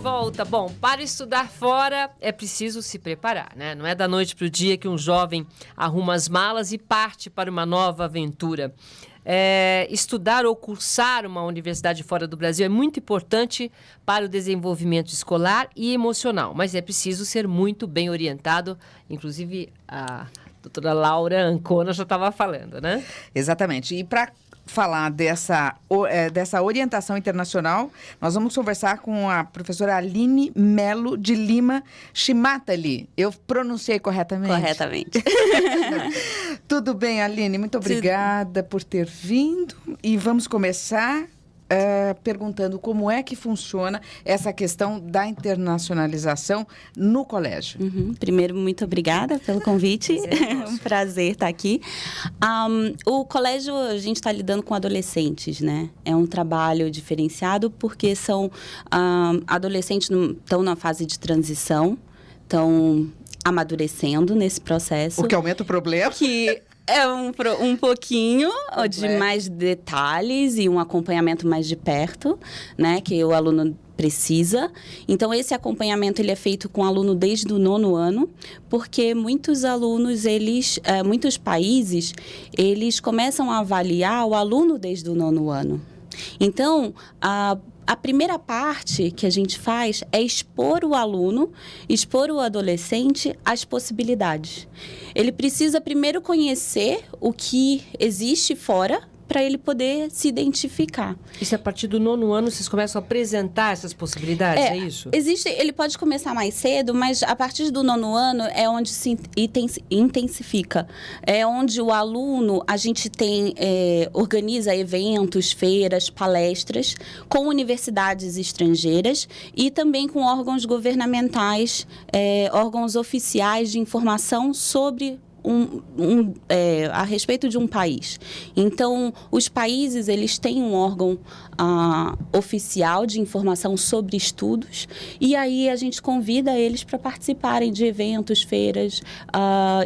volta. Bom, para estudar fora é preciso se preparar, né? Não é da noite para o dia que um jovem arruma as malas e parte para uma nova aventura. Estudar ou cursar uma universidade fora do Brasil é muito importante para o desenvolvimento escolar e emocional, mas é preciso ser muito bem orientado. Inclusive, a doutora Laura Ancona já estava falando, né? Exatamente. E para falar dessa orientação internacional, nós vamos conversar com a professora Aline Melo de Lima Chimatali. Eu pronunciei corretamente? Corretamente. Tudo bem, Aline? Muito obrigada por ter vindo. E vamos começar perguntando como é que funciona essa questão da internacionalização no colégio. Primeiro, muito obrigada pelo convite. É um prazer estar aqui. O colégio, a gente está lidando com adolescentes, né? É um trabalho diferenciado porque são adolescentes que estão na fase de transição, estão amadurecendo nesse processo. O que aumenta o problema. Que é um pouquinho de mais detalhes e um acompanhamento mais de perto, né? Que o aluno precisa. Então, esse acompanhamento ele é feito com o aluno desde o 9º ano, porque muitos alunos, muitos países, eles começam a avaliar o aluno desde o 9º ano. Então, a primeira parte que a gente faz é expor o aluno, expor o adolescente às possibilidades. Ele precisa primeiro conhecer o que existe fora para ele poder se identificar. Isso a partir do 9º ano vocês começam a apresentar essas possibilidades, é isso? Ele pode começar mais cedo, mas a partir do 9º ano é onde se intensifica. É onde o aluno, a gente organiza eventos, feiras, palestras com universidades estrangeiras e também com órgãos governamentais, órgãos oficiais de informação sobre a respeito de um país. Então, os países, eles têm um órgão oficial de informação sobre estudos e aí a gente convida eles para participarem de eventos, feiras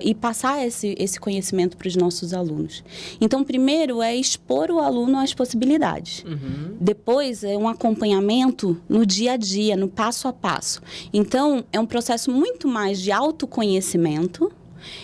e passar esse conhecimento para os nossos alunos. Então, primeiro é expor o aluno às possibilidades. Depois é um acompanhamento no dia a dia, no passo a passo. Então, é um processo muito mais de autoconhecimento.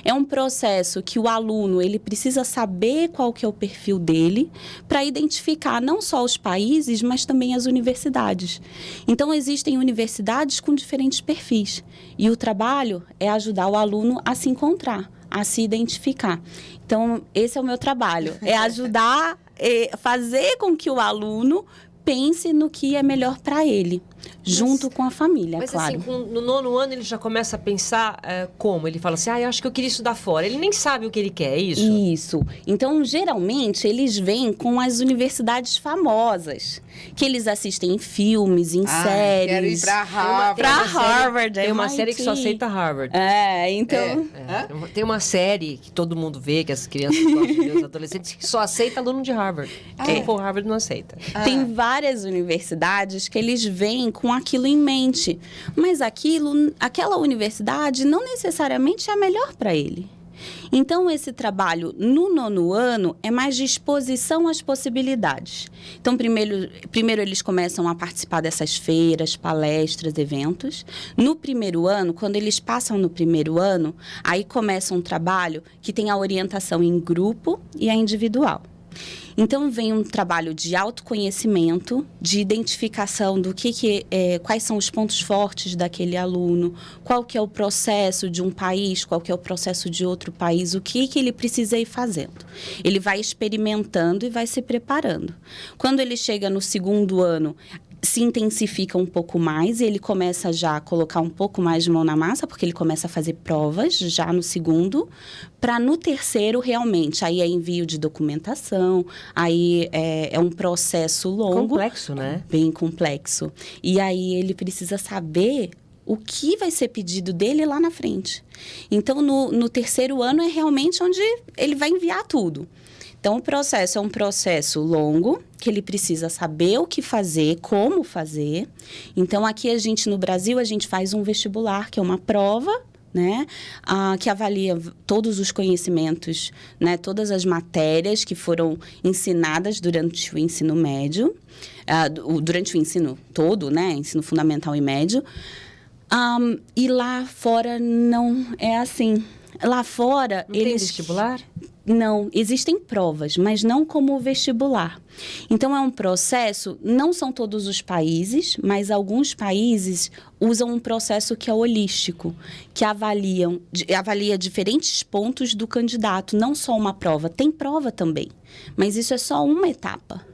É um processo que o aluno ele precisa saber qual que é o perfil dele para identificar não só os países, mas também as universidades. Então, existem universidades com diferentes perfis. E o trabalho é ajudar o aluno a se encontrar, a se identificar. Então, esse é o meu trabalho. É ajudar, fazer com que o aluno pense no que é melhor para ele, junto com a família, mas, claro. Mas assim, no 9º ano ele já começa a pensar como? Ele fala assim, eu acho que eu queria estudar fora. Ele nem sabe o que ele quer, é isso? Isso. Então, geralmente, eles vêm com as universidades famosas, que eles assistem em filmes, em séries. Quero ir para Harvard. Para Harvard, Tem uma série que só aceita Harvard. Então... Tem uma série que todo mundo vê, que as crianças gostam de ver, os adolescentes, que só aceita aluno de Harvard. Quem for Harvard não aceita. Tem várias universidades que eles vêm com aquilo em mente, mas aquela universidade não necessariamente é a melhor para ele. Então, esse trabalho no 9º ano é mais de exposição às possibilidades. Então, primeiro eles começam a participar dessas feiras, palestras, eventos. No 1º ano, quando eles passam no 1º ano, aí começa um trabalho que tem a orientação em grupo e a individual. Então, vem um trabalho de autoconhecimento, de identificação do quais são os pontos fortes daquele aluno, qual que é o processo de um país, qual que é o processo de outro país, o que ele precisa ir fazendo. Ele vai experimentando e vai se preparando. Quando ele chega no 2º ano, se intensifica um pouco mais e ele começa já a colocar um pouco mais de mão na massa, porque ele começa a fazer provas já no 2º, para no 3º realmente, aí é envio de documentação, aí é um processo longo. Complexo, né? Bem complexo. E aí ele precisa saber o que vai ser pedido dele lá na frente. Então, no 3º ano é realmente onde ele vai enviar tudo. Então, o processo é um processo longo, que ele precisa saber o que fazer, como fazer. Então, aqui no Brasil, a gente faz um vestibular, que é uma prova né? Que avalia todos os conhecimentos, né? Todas as matérias que foram ensinadas durante o ensino médio, durante o ensino todo, né? Ensino fundamental e médio. E lá fora não é assim. Lá fora, não tem vestibular? Não, existem provas, mas não como o vestibular. Então, é um processo, não são todos os países, mas alguns países usam um processo que é holístico, que avalia diferentes pontos do candidato, não só uma prova. Tem prova também, mas isso é só uma etapa.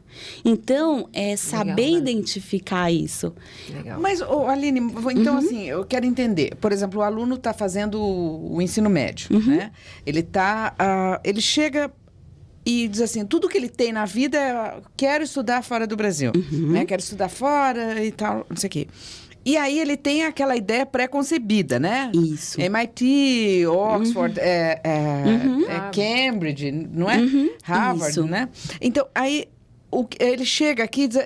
Então, é saber Legal, né? identificar isso. Legal. Mas, Aline, então assim, eu quero entender. Por exemplo, o aluno está fazendo o ensino médio, né? Ele chega e diz assim, tudo que ele tem na vida é quero estudar fora do Brasil, né? Quero estudar fora e tal, não sei o quê. E aí ele tem aquela ideia pré-concebida, né? Isso. MIT, Oxford, Cambridge, não é? Harvard, Isso. né? Então, aí ele chega aqui e diz,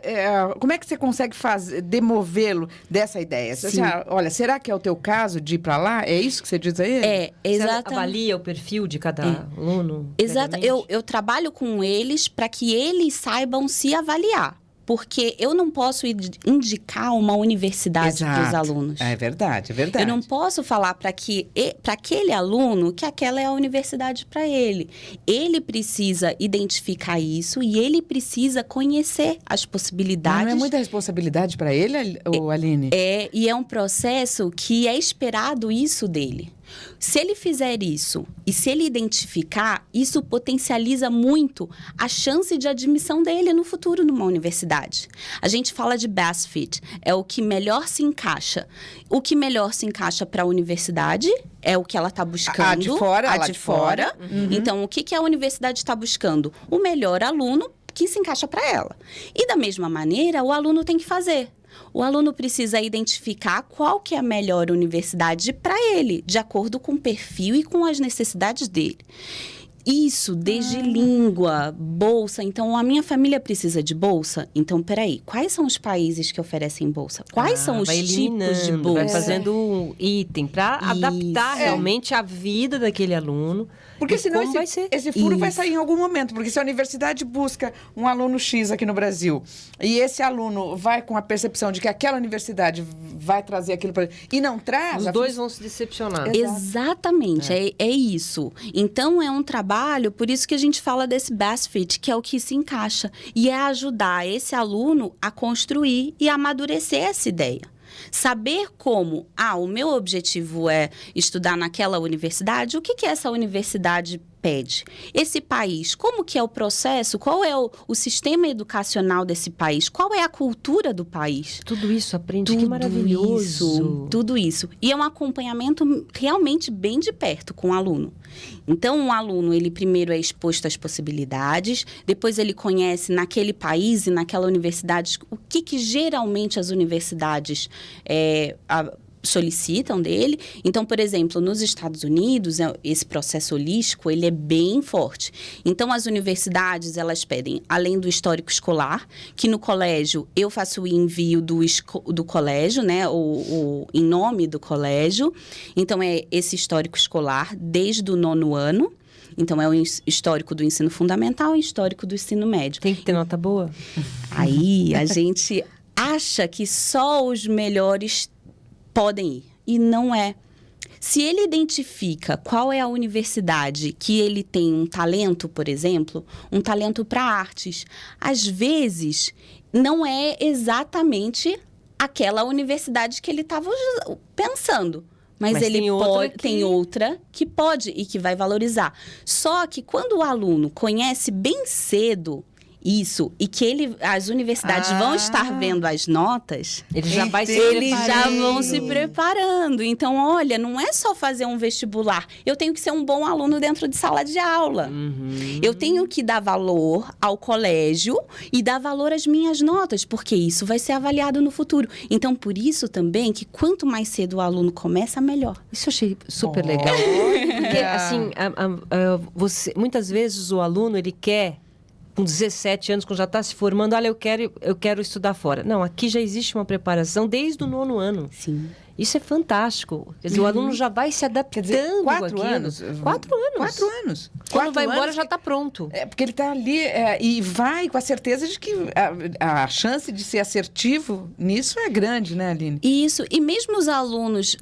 como é que você consegue demovê-lo dessa ideia? Você, olha, será que é o teu caso de ir para lá? É isso que você diz a ele? Exatamente. Você avalia o perfil de cada aluno? Exato. Eu trabalho com eles para que eles saibam se avaliar. Porque eu não posso indicar uma universidade para os alunos. É verdade, é verdade. Eu não posso falar para aquele aluno que aquela é a universidade para ele. Ele precisa identificar isso e ele precisa conhecer as possibilidades. Mas não é muita responsabilidade para ele, Aline? E é um processo que é esperado isso dele. Se ele fizer isso e se ele identificar, isso potencializa muito a chance de admissão dele no futuro numa universidade. A gente fala de best fit, é o que melhor se encaixa. O que melhor se encaixa para a universidade é o que ela está buscando. A de fora. Então, o que a universidade está buscando? O melhor aluno que se encaixa para ela. E da mesma maneira, o aluno tem que fazer. O aluno precisa identificar qual que é a melhor universidade para ele, de acordo com o perfil e com as necessidades dele. Isso, desde língua, bolsa. Então, a minha família precisa de bolsa. Então, peraí, quais são os países que oferecem bolsa? Quais são os tipos de bolsa? Vai fazendo um item para adaptar realmente a vida daquele aluno. Porque senão esse furo vai Isso. sair em algum momento. Porque se a universidade busca um aluno X aqui no Brasil e esse aluno vai com a percepção de que aquela universidade vai trazer aquilo para ele e não traz... Os dois vão se decepcionar. Exatamente, é isso. Então, é um trabalho, por isso que a gente fala desse best fit, que é o que se encaixa. E é ajudar esse aluno a construir e amadurecer essa ideia. Saber como, o meu objetivo é estudar naquela universidade, o que essa universidade pede? Esse país, como que é o processo? Qual é o sistema educacional desse país? Qual é a cultura do país? Tudo isso aprende, que maravilhoso. Tudo isso. E é um acompanhamento realmente bem de perto com o aluno. Então, um aluno, ele primeiro é exposto às possibilidades, depois ele conhece naquele país e naquela universidade o que geralmente as universidades solicitam dele. Então, por exemplo, nos Estados Unidos, esse processo holístico, ele é bem forte. Então, as universidades, elas pedem, além do histórico escolar, que no colégio eu faço o envio do colégio, né, em nome do colégio. Então, é esse histórico escolar desde o 9º ano. Então, é o histórico do ensino fundamental e histórico do ensino médio. Tem que ter nota boa? Aí, a gente acha que só os melhores podem ir. E não é. Se ele identifica qual é a universidade que ele tem um talento, por exemplo, um talento para artes, às vezes não é exatamente aquela universidade que ele estava pensando. Mas ele tem outra que pode e que vai valorizar. Só que quando o aluno conhece bem cedo isso, e que as universidades vão estar vendo as notas, eles já vão se preparando. Então, olha, não é só fazer um vestibular. Eu tenho que ser um bom aluno dentro de sala de aula. Eu tenho que dar valor ao colégio e dar valor às minhas notas, porque isso vai ser avaliado no futuro. Então, por isso também, que quanto mais cedo o aluno começa, melhor. Isso eu achei super legal. Porque, assim, muitas vezes o aluno, ele quer, com 17 anos, quando já está se formando, olha, eu quero estudar fora. Não, aqui já existe uma preparação desde o 9º ano. Sim. Isso é fantástico. Quer dizer, o aluno já vai se adaptando. Quer dizer, 4 àquilo. anos. 4 anos. 4 anos. Quando vai embora anos já está pronto. porque ele está ali e vai com a certeza de que a chance de ser assertivo nisso é grande, né, Aline? Isso, e mesmo os alunos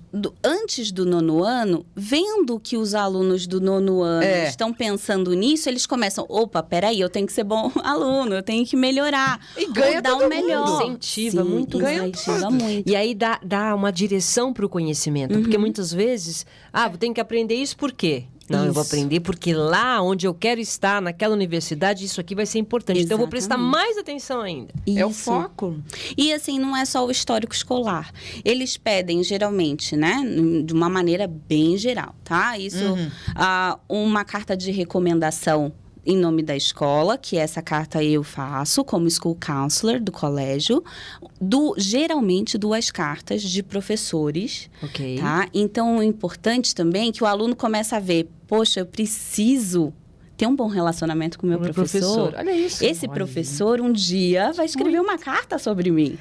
antes do 9º ano, vendo que os alunos do 9º ano estão pensando nisso, eles começam, opa, peraí, eu tenho que ser bom aluno, eu tenho que melhorar. E ganha dar todo o melhor. mundo. Incentiva muito. Ganha incentiva tudo. muito. E aí dá uma direção para o conhecimento. Porque muitas vezes, eu tenho que aprender isso por quê? Não, eu vou Isso. aprender porque lá onde eu quero estar, naquela universidade, isso aqui vai ser importante. Então, eu vou prestar mais atenção ainda. É o Isso. foco. E assim, não é só o histórico escolar. Eles pedem, geralmente, né? De uma maneira bem geral, tá? Isso, uma carta de recomendação em nome da escola, que essa carta eu faço como school counselor do colégio. Geralmente, 2 cartas de professores, Ok. tá? Então, é importante também que o aluno comece a ver, poxa, eu preciso ter um bom relacionamento com o meu professor. Olha isso. Esse professor um dia vai escrever uma carta sobre mim.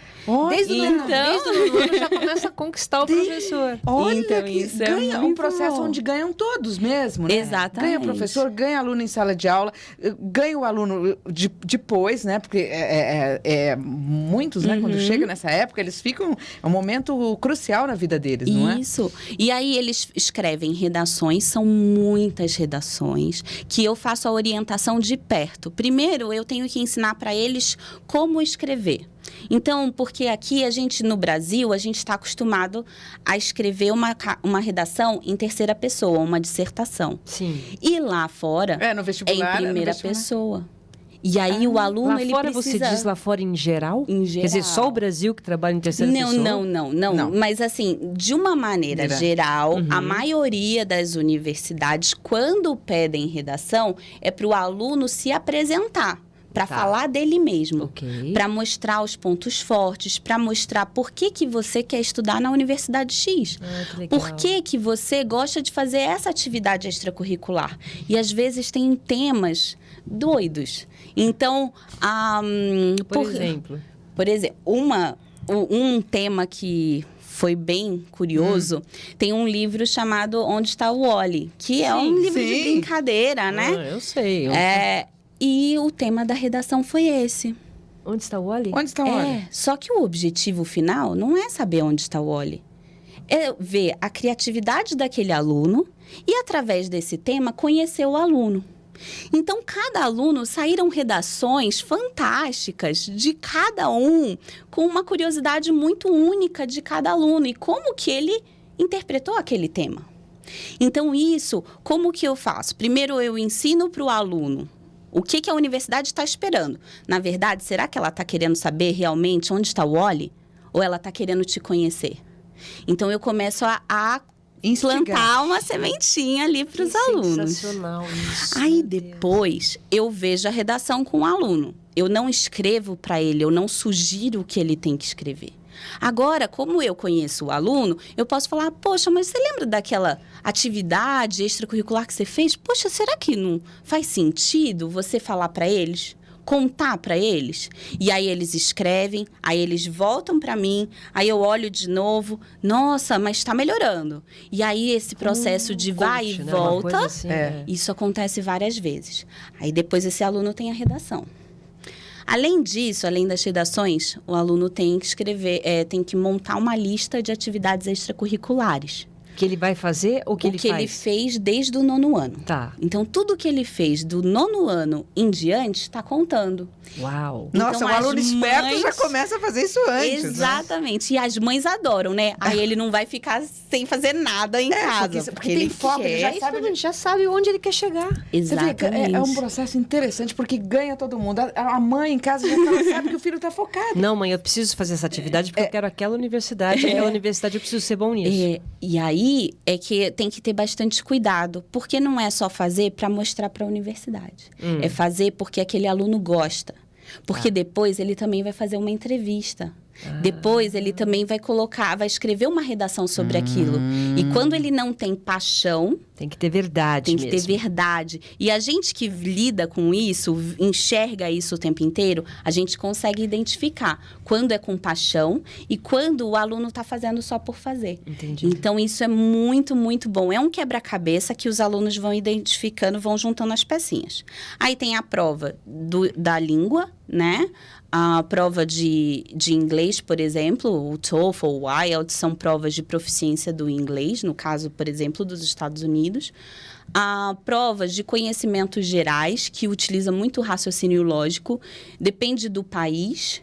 Desde o Então- desde o nono ano já começa a conquistar o professor. Olha Então, que isso é ganha um muito processo bom. onde ganham todos mesmo, né? Exatamente. Ganha professor, ganha aluno em sala de aula, ganha o aluno depois, né? Porque muitos, né? Quando chega nessa época, eles ficam... É um momento crucial na vida deles, não é? Isso. E aí eles escrevem redações, são muitas redações, que eu faço a orientação de perto. Primeiro, eu tenho que ensinar para eles como escrever. Então, porque aqui no Brasil, a gente está acostumado a escrever uma redação em terceira pessoa, uma dissertação. Sim. E lá fora, No é vestibular. em primeira no vestibular. pessoa. E aí o aluno, Lá ele fora precisa... você diz lá fora em geral? Em Quer dizer, só o geral. Brasil que trabalha em terceira pessoa? Não. Mas assim, de uma maneira geral, a maioria das universidades, quando pedem redação, é para o aluno se apresentar. Para falar dele mesmo, Ok. para mostrar os pontos fortes, para mostrar por que você quer estudar na Universidade X. Que legal. Por que você gosta de fazer essa atividade extracurricular? E às vezes tem temas doidos. Então, Por exemplo. por exemplo, um tema que foi bem curioso, tem um livro chamado Onde Está o Wally, que é um livro de brincadeira, né? Eu sei. E o tema da redação foi esse. Onde está o Wally? Onde está o Wally? Só que o objetivo final não é saber onde está o Wally. É ver a criatividade daquele aluno e, através desse tema, conhecer o aluno. Então, cada aluno saíram redações fantásticas de cada um, com uma curiosidade muito única de cada aluno e como que ele interpretou aquele tema. Então, isso, como que eu faço? Primeiro, eu ensino para o aluno o que a universidade está esperando. Na verdade, será que ela está querendo saber realmente onde está o Wally? Ou ela está querendo te conhecer? Então, eu começo a plantar uma sementinha ali para os alunos. Sensacional isso. Aí, depois, eu vejo a redação com o aluno. Eu não escrevo para ele, eu não sugiro o que ele tem que escrever. Agora, como eu conheço o aluno, eu posso falar, poxa, mas você lembra daquela atividade extracurricular que você fez? Poxa, será que não faz sentido você falar para eles? Contar para eles? E aí eles escrevem, aí eles voltam para mim, aí eu olho de novo, nossa, mas está melhorando. E aí esse processo de vai e Né? Uma volta, coisa assim, isso acontece várias vezes. Aí depois esse aluno tem a redação. Além disso, além das redações, o aluno tem que escrever, tem que montar uma lista de atividades extracurriculares. Que ele vai fazer ou que ele faz? Ele fez desde o 9º ano. Tá. Então, tudo que ele fez do 9º ano em diante está contando. Uau. Nossa, Então, o aluno as esperto mães- já começa a fazer isso antes. Exatamente. E as mães adoram, né? Aí ele não vai ficar sem fazer nada em casa. porque tem foco, ele já quer. sabe A gente já sabe onde ele quer chegar. Você vê, Exatamente. é um processo interessante, porque ganha todo mundo. A mãe em casa já sabe que o filho está focado. Não, mãe, eu preciso fazer essa atividade porque eu quero aquela universidade. Aquela universidade eu preciso ser bom nisso. E aí é que tem que ter bastante cuidado, porque não é só fazer para mostrar para a universidade. É fazer porque aquele aluno gosta. Porque depois ele também vai fazer uma entrevista. Depois, ele também vai escrever uma redação sobre aquilo. E quando ele não tem paixão... Tem que ter verdade Tem que ter verdade. E a gente que lida com isso, enxerga isso o tempo inteiro, a gente consegue identificar quando é com paixão e quando o aluno está fazendo só por fazer. Entendi. Então, isso é muito, muito bom. É um quebra-cabeça que os alunos vão identificando, vão juntando as pecinhas. Aí tem a prova da língua, né? A prova de inglês, por exemplo, o TOEFL, o IELTS, são provas de proficiência do inglês, no caso, por exemplo, dos Estados Unidos. A provas de conhecimentos gerais, que utiliza muito raciocínio lógico, depende do país,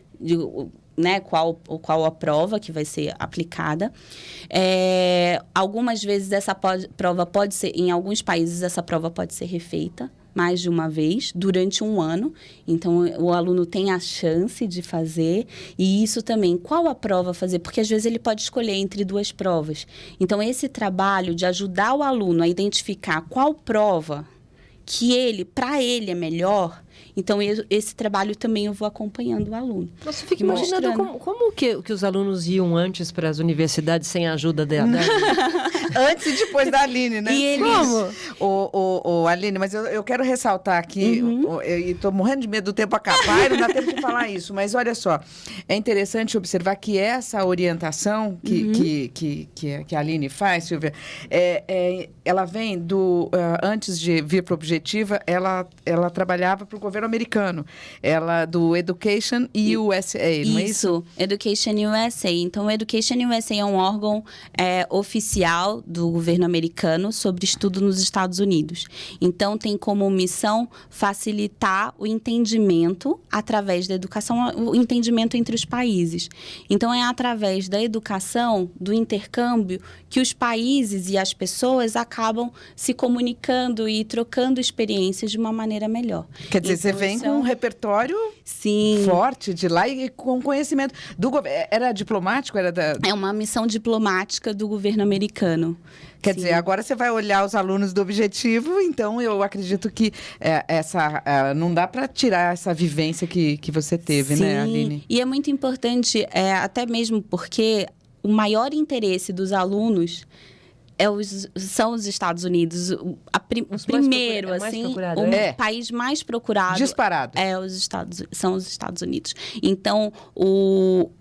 né, qual a prova que vai ser aplicada. Algumas vezes essa prova pode ser, em alguns países essa prova pode ser refeita mais de uma vez, durante um ano. Então, o aluno tem a chance de fazer. E isso também, qual a prova fazer? Porque, às vezes, ele pode escolher entre 2 provas. Então, esse trabalho de ajudar o aluno a identificar qual prova que para ele é melhor. Então, esse trabalho também eu vou acompanhando o aluno. Nossa, eu fico imaginando como que os alunos iam antes para as universidades sem a ajuda dela. Antes e depois da Aline, né? E eles... Como? Aline, mas eu quero ressaltar aqui, e estou morrendo de medo do tempo acabar, e não dá tempo de falar isso, mas olha só, é interessante observar que essa orientação que a Aline faz, Silvia, ela vem antes de vir para o Objetiva, ela trabalhava para o governo americano, do Education USA, não é isso? Education USA. Então, o Education USA é um órgão oficial do governo americano sobre estudo nos Estados Unidos. Então, tem como missão facilitar o entendimento através da educação, o entendimento entre os países. Então, é através da educação, do intercâmbio, que os países e as pessoas acabam se comunicando e trocando experiências de uma maneira melhor. Quer dizer, você vem com um repertório forte de lá e com conhecimento do governo. Era diplomático? É uma missão diplomática do governo americano. Quer dizer, agora você vai olhar os alunos do Objetivo, então eu acredito que não dá para tirar essa vivência que você teve, né, Aline? E é muito importante, até mesmo porque o maior interesse dos alunos são os Estados Unidos. O primeiro, o país mais procurado. Disparado. São os Estados Unidos. Então,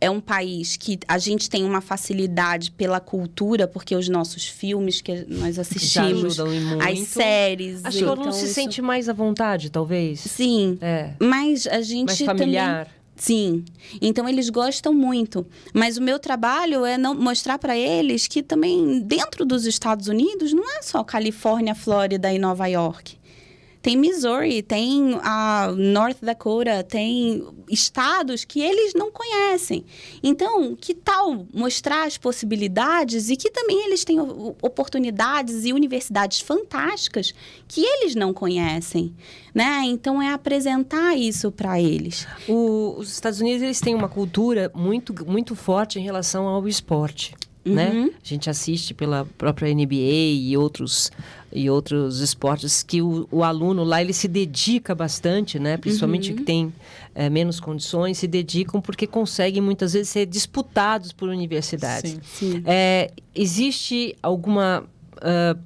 é um país que a gente tem uma facilidade pela cultura, porque os nossos filmes que nós assistimos, as séries... Acho que o aluno se sente mais à vontade, talvez. Sim. Mas a gente mais familiar. Também... Sim. Então, eles gostam muito. Mas o meu trabalho é mostrar para eles que também, dentro dos Estados Unidos, não é só Califórnia, Flórida e Nova York. Tem Missouri, tem a North Dakota, tem estados que eles não conhecem. Então, que tal mostrar as possibilidades e que também eles têm oportunidades e universidades fantásticas que eles não conhecem, né? Então, é apresentar isso para eles. Os Estados Unidos, eles têm uma cultura muito, muito forte em relação ao esporte. Né? A gente assiste pela própria NBA e outros esportes que o aluno lá ele se dedica bastante, né? Principalmente que tem menos condições, se dedicam porque conseguem muitas vezes ser disputados por universidades. Sim. Existe alguma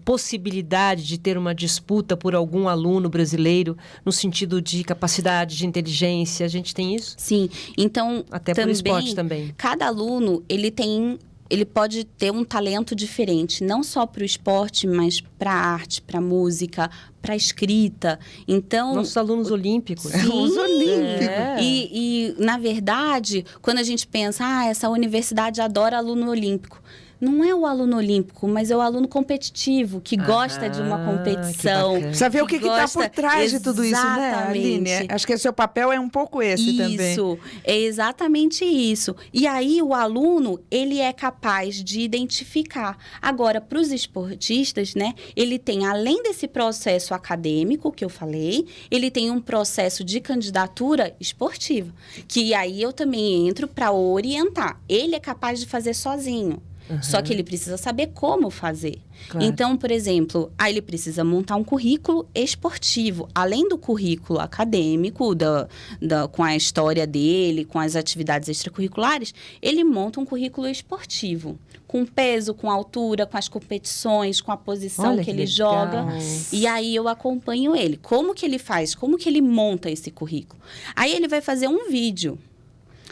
possibilidade de ter uma disputa por algum aluno brasileiro no sentido de capacidade, de inteligência? A gente tem isso? Sim. Então, até por esporte também. Cada aluno, ele pode ter um talento diferente, não só para o esporte, mas para a arte, para a música, para a escrita. Então, nossos alunos olímpicos. Sim, os olímpicos. E, na verdade, quando a gente pensa, essa universidade adora aluno olímpico. Não é o aluno olímpico, mas é o aluno competitivo, que gosta de uma competição. Precisa ver o que está por trás de tudo isso, né, Aline? Acho que o seu papel é um pouco esse também. Isso, é exatamente isso. E aí, o aluno, ele é capaz de identificar. Agora, para os esportistas, né, ele tem, além desse processo acadêmico que eu falei, ele tem um processo de candidatura esportiva, que aí eu também entro para orientar. Ele é capaz de fazer sozinho. Só que ele precisa saber como fazer. Claro. Então, por exemplo, aí ele precisa montar um currículo esportivo. Além do currículo acadêmico, com a história dele, com as atividades extracurriculares, ele monta um currículo esportivo. Com peso, com altura, com as competições, com a posição que ele joga. E aí eu acompanho ele. Como que ele faz? Como que ele monta esse currículo? Aí ele vai fazer um vídeo.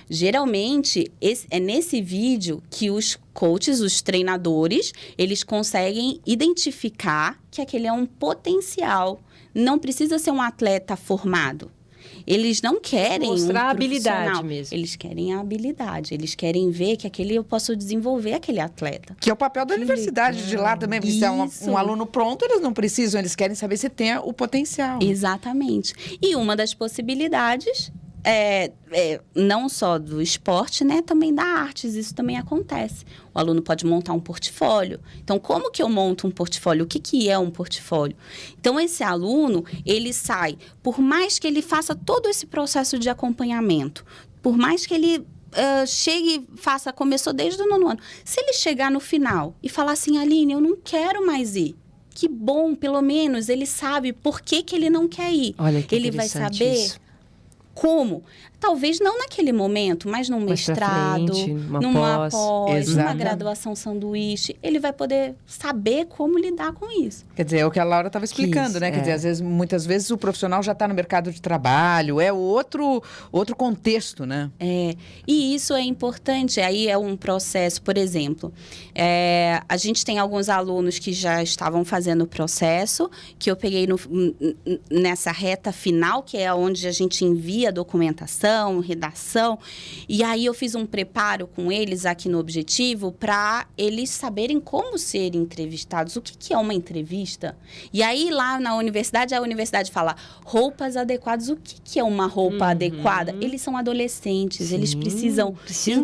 Geralmente, é nesse vídeo que os coaches, os treinadores, eles conseguem identificar que aquele é um potencial. Não precisa ser um atleta formado. Eles não querem mostrar a habilidade profissional. mesmo. Eles querem a habilidade. Eles querem ver que aquele eu posso desenvolver aquele atleta. Que é o papel da universidade de lá também. Porque se é um aluno pronto, eles não precisam. Eles querem saber se tem o potencial. Exatamente. E uma das possibilidades não só do esporte, né? Também da artes. Isso também acontece. O aluno pode montar um portfólio. Então, como que eu monto um portfólio? O que é um portfólio? Então, esse aluno, ele sai, por mais que ele faça todo esse processo de acompanhamento, por mais que ele começou desde o 9º ano. Se ele chegar no final e falar assim, Aline, eu não quero mais ir. Que bom, pelo menos ele sabe por que ele não quer ir. Olha que ele vai saber isso. como. Talvez não naquele momento, mas num mestrado, numa pós, numa graduação sanduíche. Ele vai poder saber como lidar com isso. Quer dizer, é o que a Laura estava explicando, né? Quer dizer, muitas vezes o profissional já está no mercado de trabalho, é outro contexto, né? E isso é importante. Aí é um processo, por exemplo, a gente tem alguns alunos que já estavam fazendo o processo, que eu peguei nessa reta final, que é onde a gente envia a documentação, redação, e aí eu fiz um preparo com eles aqui no Objetivo para eles saberem como ser entrevistados, o que é uma entrevista. E aí lá na universidade, a universidade fala roupas adequadas, o que é uma roupa adequada? Eles são adolescentes, eles precisam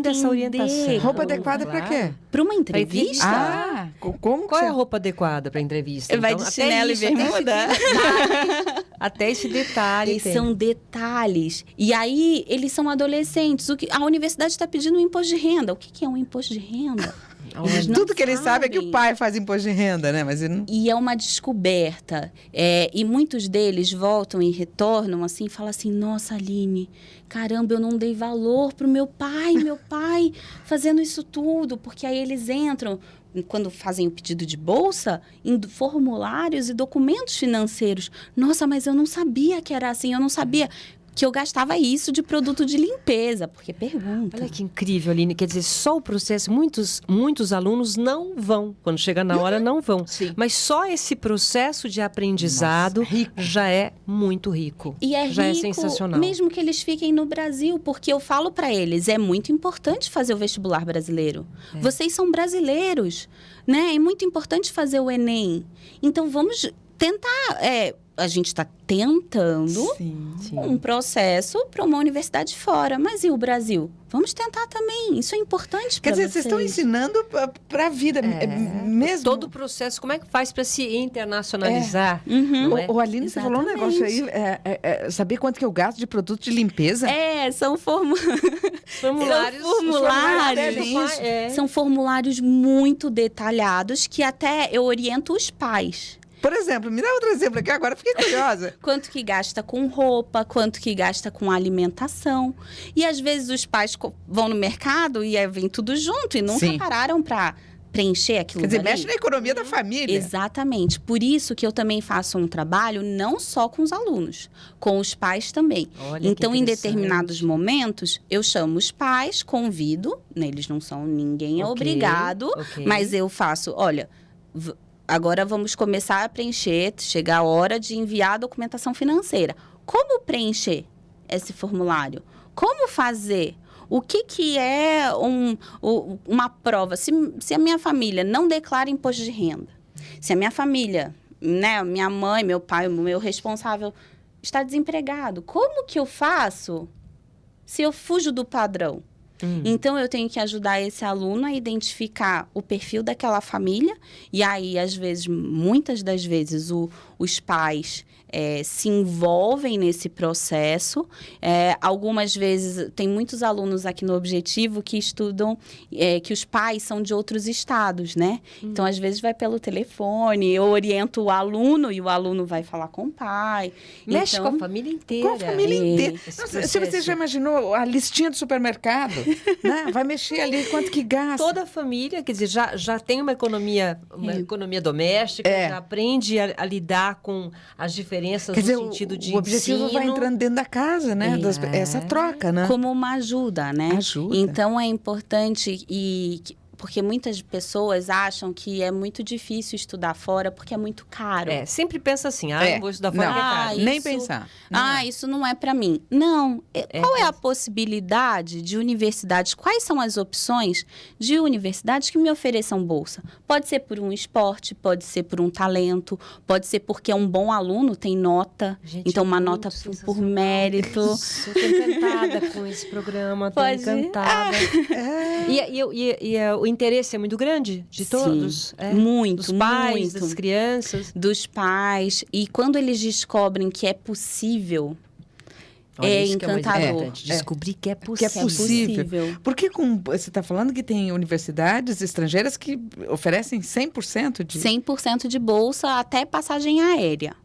dessa orientação. Roupa adequada para quê? Para uma entrevista? Como qual é a roupa adequada para entrevista? Vai de chinelo e bermuda? Até esse detalhe. São detalhes. E aí, eles são adolescentes. A universidade está pedindo um imposto de renda. O que é um imposto de renda? Tudo que eles sabem é que o pai faz imposto de renda, né? Mas ele não... E é uma descoberta. E muitos deles voltam e retornam assim, e falam assim, nossa, Aline, caramba, eu não dei valor pro meu pai fazendo isso tudo. Porque aí eles entram, quando fazem o pedido de bolsa, em formulários e documentos financeiros. Nossa, mas eu não sabia que era assim, eu não sabia que eu gastava isso de produto de limpeza, porque pergunta. Olha que incrível, Aline. Quer dizer, só o processo, muitos alunos não vão. Quando chega na hora, não vão. Sim. Mas só esse processo de aprendizado já é muito rico. E já rico, é sensacional. Mesmo que eles fiquem no Brasil, porque eu falo para eles, é muito importante fazer o vestibular brasileiro. Vocês são brasileiros, né? É muito importante fazer o Enem. Então, vamos tentar... a gente está tentando um processo para uma universidade fora. Mas e o Brasil? Vamos tentar também. Isso é importante para vocês. Quer dizer, vocês estão ensinando para a vida mesmo. Todo o processo, como é que faz para se internacionalizar? Não é? O Aline, você falou um negócio aí, saber quanto que eu gasto de produto de limpeza? São formulários. São formulários muito detalhados que até eu oriento os pais. Por exemplo, me dá outro exemplo aqui, agora fiquei curiosa. Quanto que gasta com roupa, quanto que gasta com alimentação. E às vezes os pais vão no mercado e vem tudo junto e nunca pararam para preencher aquilo. Quer dizer, mexe na economia da família. Exatamente. Por isso que eu também faço um trabalho não só com os alunos, com os pais também. Olha, então, em determinados momentos, eu chamo os pais, convido, né, eles não são ninguém é obrigado, mas eu faço, olha... Agora vamos começar a preencher, chega a hora de enviar a documentação financeira. Como preencher esse formulário? Como fazer? O que é uma prova? Se a minha família não declara imposto de renda, se a minha família, né, minha mãe, meu pai, o meu responsável está desempregado, como que eu faço se eu fujo do padrão? Então, eu tenho que ajudar esse aluno a identificar o perfil daquela família. E aí, às vezes, muitas das vezes, os pais se envolvem nesse processo. Algumas vezes, tem muitos alunos aqui no Objetivo que estudam, que os pais são de outros estados, né? Então, às vezes, vai pelo telefone, eu oriento o aluno e o aluno vai falar com o pai. Mexe então, com a família inteira. Com a família inteira. Esse Nossa, se você processo. já imaginou a listinha do supermercado, né? Vai mexer ali quanto que gasta. Toda a família, quer dizer, já tem uma economia doméstica, já aprende a lidar com as diferenças Quer dizer, no sentido de o objetivo vai ensino. entrando dentro da casa, né? Essa troca, né? como uma ajuda, né? Ajuda. Então, é importante porque muitas pessoas acham que é muito difícil estudar fora porque é muito caro. Sempre pensa assim, não vou estudar fora, Não. que é caro. Nem isso- pensar. Não é. Isso não é para mim. Não. Qual é a possibilidade de universidades? Quais são as opções de universidades que me ofereçam bolsa? Pode ser por um esporte, pode ser por um talento, pode ser porque é um bom aluno, tem nota. Gente, então, uma muito nota por sensacional. mérito. Isso, tô encantada com esse programa, tô Pode- encantada. E o interesse é muito grande de todos? Sim, muito, Dos pais, muito. das crianças? Dos pais. E quando eles descobrem que é possível, é isso que mais encantador. importante, descobrir que é Que possível. é possível. Porque você está falando que tem universidades estrangeiras que oferecem 100% de... 100% de bolsa até passagem aérea.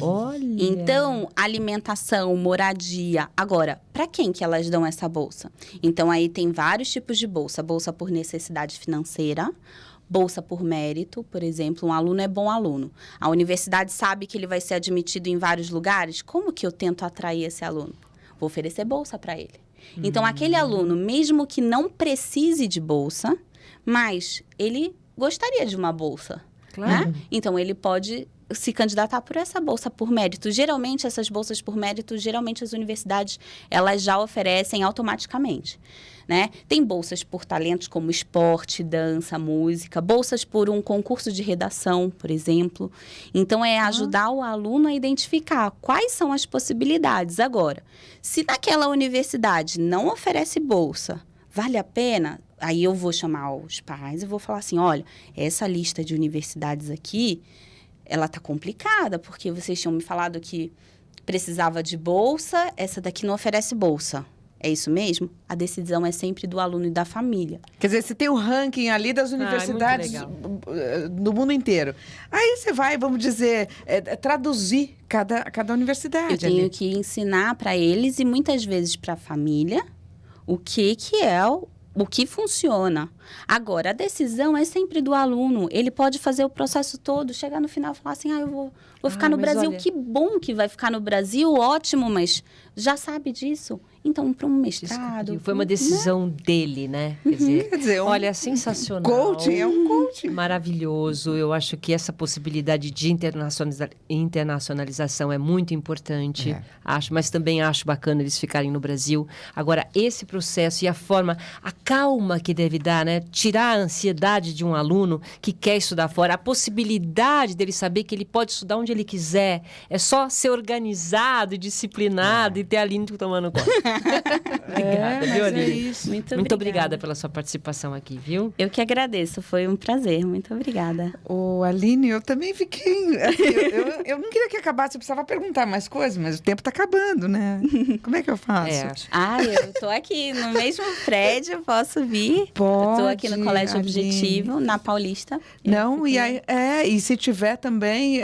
Olha. Então, alimentação, moradia. Agora, para quem que elas dão essa bolsa? Então, aí tem vários tipos de bolsa. Bolsa por necessidade financeira, bolsa por mérito, por exemplo, um aluno é bom aluno. A universidade sabe que ele vai ser admitido em vários lugares. Como que eu tento atrair esse aluno? Vou oferecer bolsa para ele. Então, aquele aluno, mesmo que não precise de bolsa, mas ele gostaria de uma bolsa. Claro. Né? Então, ele pode se candidatar por essa bolsa por mérito. Geralmente, essas bolsas por mérito, as universidades, elas já oferecem automaticamente. Né? Tem bolsas por talentos como esporte, dança, música, bolsas por um concurso de redação, por exemplo. Então, é ajudar o aluno a identificar quais são as possibilidades. Agora, se naquela universidade não oferece bolsa, vale a pena? Aí eu vou chamar os pais e vou falar assim, olha, essa lista de universidades aqui, ela tá complicada, porque vocês tinham me falado que precisava de bolsa, essa daqui não oferece bolsa. É isso mesmo? A decisão é sempre do aluno e da família. Quer dizer, você tem o ranking ali das universidades no mundo inteiro. Aí você vai, vamos dizer, traduzir cada universidade. Eu tenho ali. que ensinar para eles e muitas vezes para a família o que é o que funciona. Agora, a decisão é sempre do aluno. Ele pode fazer o processo todo, chegar no final e falar assim, eu vou ficar no Brasil. olha... Que bom que vai ficar no Brasil, ótimo, mas já sabe disso? Então, para um mestrado... Foi uma decisão dele, né? Quer dizer, olha, sensacional. Coaching, é um coaching. Maravilhoso. Eu acho que essa possibilidade de internacionalização é muito importante. Mas também acho bacana eles ficarem no Brasil. Agora, esse processo e a forma, a calma que deve dar, né? Tirar a ansiedade de um aluno que quer estudar fora, a possibilidade dele saber que ele pode estudar onde ele quiser. É só ser organizado e disciplinado e ter a Aline tomando conta. Obrigada, viu, mas é Aline? isso. Muito obrigada pela sua participação aqui, viu? Eu que agradeço, foi um prazer. Muito obrigada. Ô, Aline, eu também fiquei... Assim, eu não queria que acabasse, eu precisava perguntar mais coisas, mas o tempo está acabando, né? Como é que eu faço? Eu tô aqui no mesmo prédio, posso vir? Pode, Estou aqui no Colégio Aline. Objetivo, na Paulista. Não, e aí, e se tiver também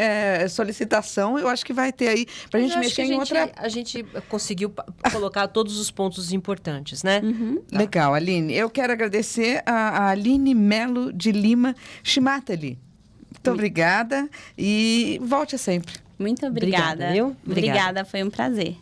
solicitação, eu acho que vai ter aí, pra gente mexer em outra... A gente conseguiu colocar todos os pontos importantes, né? Legal, Aline. Eu quero agradecer a Aline Melo de Lima Shimatali. Muito obrigada e volte sempre. Muito obrigada. Obrigada, viu? Obrigada, foi um prazer.